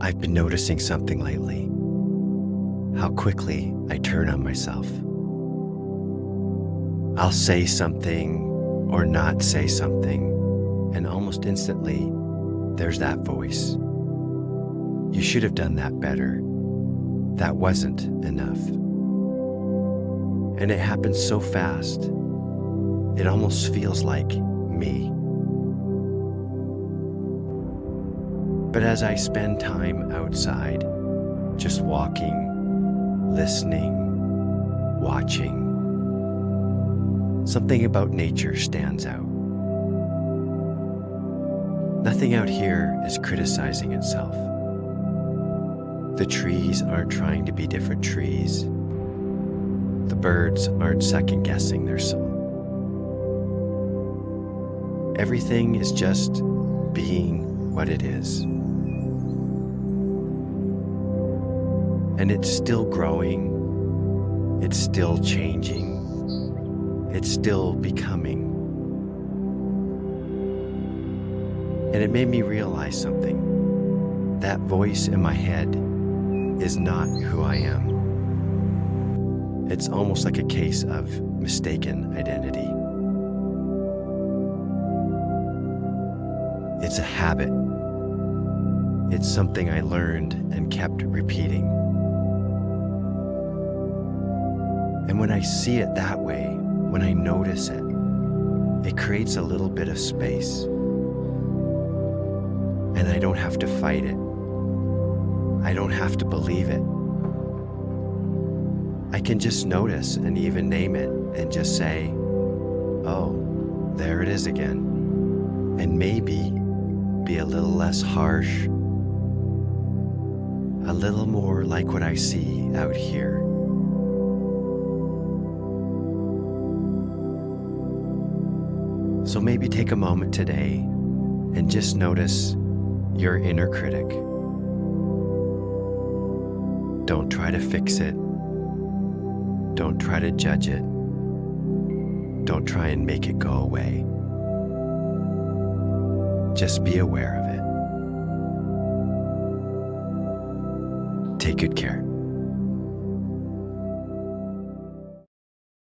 I've been noticing something lately. How quickly I turn on myself. I'll say something or not say something, and almost instantly, there's that voice. You should have done that better. That wasn't enough. And it happens so fast, it almost feels like me. But as I spend time outside, just walking, listening, watching, something about nature stands out. Nothing out here is criticizing itself. The trees aren't trying to be different trees. The birds aren't second-guessing their song. Everything is just being what it is. And it's still growing, it's still changing, it's still becoming. And it made me realize something. That voice in my head is not who I am. It's almost like a case of mistaken identity. It's a habit. It's something I learned and kept repeating. And when I see it that way, when I notice it, it creates a little bit of space. And I don't have to fight it. I don't have to believe it. I can just notice and even name it and just say, oh, there it is again. And maybe be a little less harsh, a little more like what I see out here. So maybe take a moment today and just notice your inner critic. Don't try to fix it. Don't try to judge it. Don't try and make it go away. Just be aware of it. Take good care.